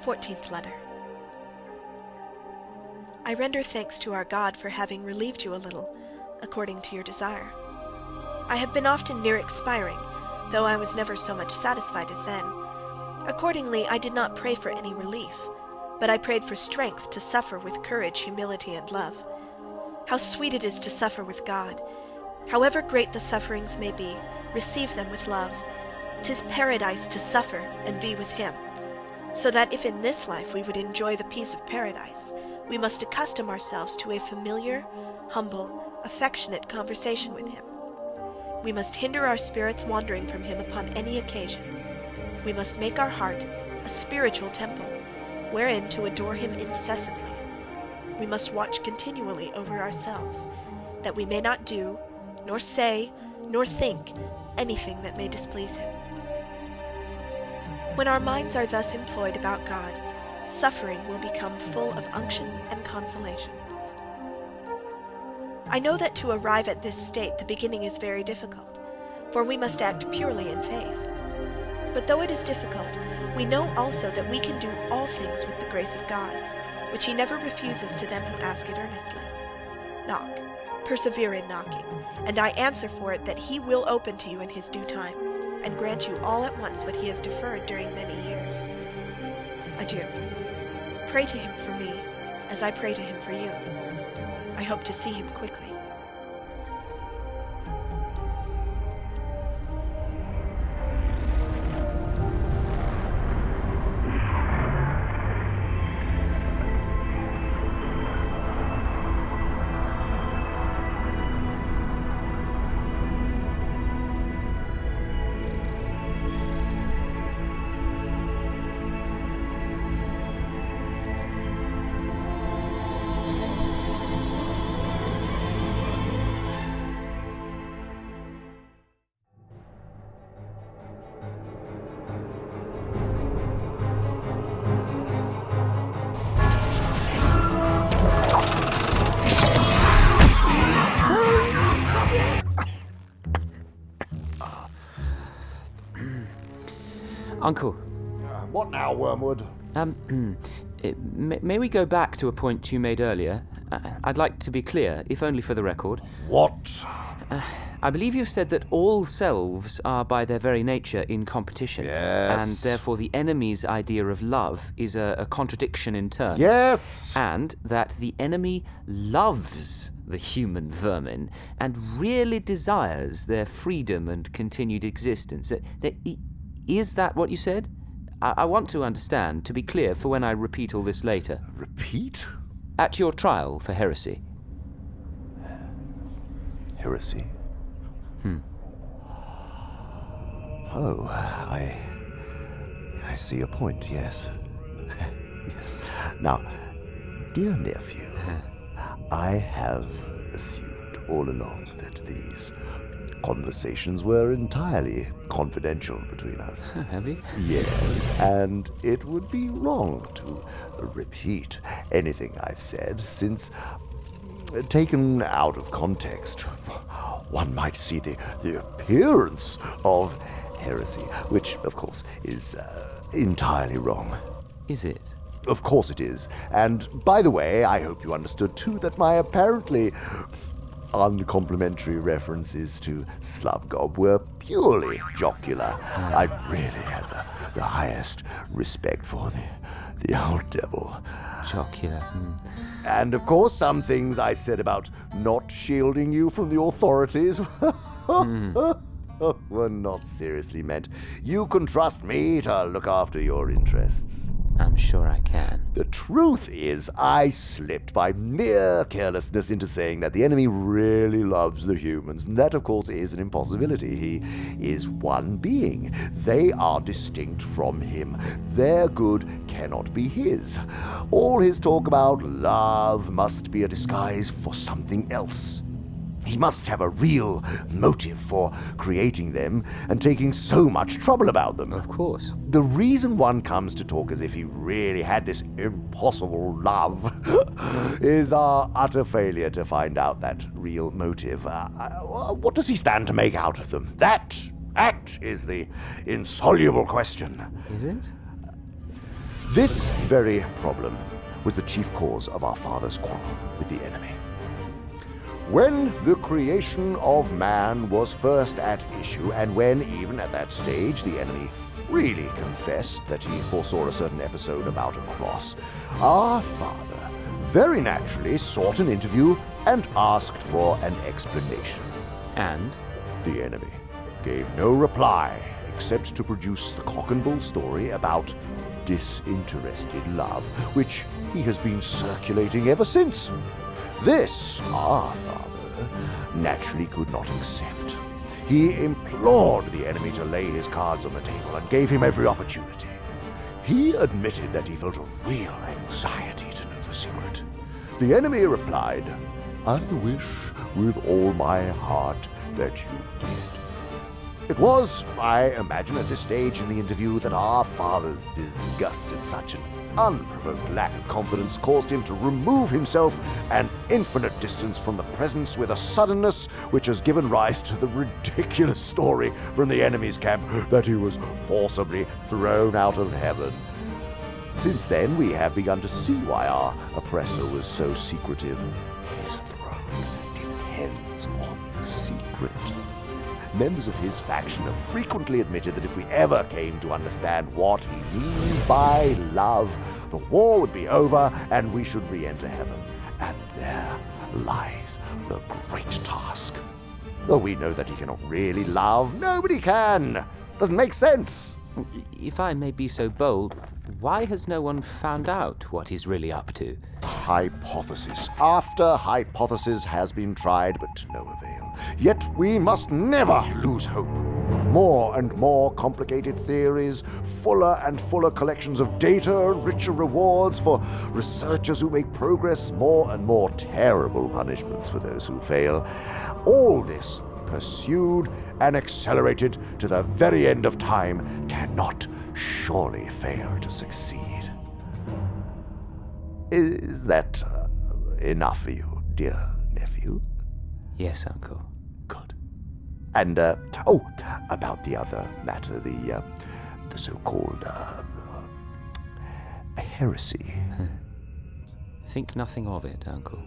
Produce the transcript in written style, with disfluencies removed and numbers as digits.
14th letter. I render thanks to our God for having relieved you a little, according to your desire. I have been often near expiring, though I was never so much satisfied as then. Accordingly, I did not pray for any relief, but I prayed for strength to suffer with courage, humility, and love. How sweet it is to suffer with God! However great the sufferings may be, receive them with love. 'Tis paradise to suffer and be with Him. So that if in this life we would enjoy the peace of paradise, we must accustom ourselves to a familiar, humble, affectionate conversation with Him. We must hinder our spirits wandering from Him upon any occasion. We must make our heart a spiritual temple, wherein to adore Him incessantly. We must watch continually over ourselves, that we may not do, nor say, nor think anything that may displease Him. When our minds are thus employed about God, suffering will become full of unction and consolation. I know that to arrive at this state the beginning is very difficult, for we must act purely in faith. But though it is difficult, we know also that we can do all things with the grace of God, which He never refuses to them who ask it earnestly. Knock, persevere in knocking, and I answer for it that He will open to you in His due time, and grant you all at once what He has deferred during many years. Adieu. Pray to Him for me, as I pray to Him for you. I hope to see Him quickly. Uncle. What now, Wormwood? May we go back to a point you made earlier? I'd like to be clear, if only for the record. What? I believe you've said that all selves are by their very nature in competition. Yes. And therefore the enemy's idea of love is a contradiction in terms. Yes. And that the enemy loves the human vermin and really desires their freedom and continued existence. Is that what you said? I want to understand, to be clear, for when I repeat all this later. Repeat? At your trial for heresy. Heresy? Oh, I see a point, yes. Yes. Now, dear nephew, I have assumed all along that these conversations were entirely confidential between us. Have you? Yes, and it would be wrong to repeat anything I've said, since, taken out of context, one might see the appearance of heresy, which, of course, is entirely wrong. Is it? Of course it is. And, by the way, I hope you understood, too, that my apparently uncomplimentary references to Slubgob were purely jocular. I really had the highest respect for the old devil. Jocular. And, of course, some things I said about not shielding you from the authorities were not seriously meant. You can trust me to look after your interests. I'm sure I can. The truth is, I slipped by mere carelessness into saying that the enemy really loves the humans, and that, of course, is an impossibility. He is one being. They are distinct from him. Their good cannot be his. All his talk about love must be a disguise for something else. He must have a real motive for creating them and taking so much trouble about them. Of course. The reason one comes to talk as if he really had this impossible love is our utter failure to find out that real motive. What does he stand to make out of them? That is the insoluble question. Is it? This very problem was the chief cause of our father's quarrel with the enemy. When the creation of man was first at issue, and when, even at that stage, the enemy freely confessed that he foresaw a certain episode about a cross, our father very naturally sought an interview and asked for an explanation. And? The enemy gave no reply except to produce the cock and bull story about disinterested love, which he has been circulating ever since. This, our father, naturally could not accept. He implored the enemy to lay his cards on the table and gave him every opportunity. He admitted that he felt a real anxiety to know the secret. The enemy replied, "I wish with all my heart that you did." It was, I imagine, at this stage in the interview that our father's disgust at such an unprovoked lack of confidence caused him to remove himself an infinite distance from the presence with a suddenness which has given rise to the ridiculous story from the enemy's camp that he was forcibly thrown out of heaven. Since then, we have begun to see why our oppressor was so secretive. His throne depends on the secret. Members of his faction have frequently admitted that if we ever came to understand what he means by love, the war would be over and we should re-enter heaven. And there lies the great task. Though we know that he cannot really love, nobody can. Doesn't make sense. If I may be so bold, why has no one found out what he's really up to? Hypothesis after hypothesis has been tried, but to no avail. Yet we must never lose hope. More and more complicated theories, fuller and fuller collections of data, richer rewards for researchers who make progress, more and more terrible punishments for those who fail. All this, pursued and accelerated to the very end of time, cannot surely fail to succeed. Is that enough for you, dear nephew? Yes, Uncle. Good. And, about the other matter, the so-called, heresy. Think nothing of it, Uncle.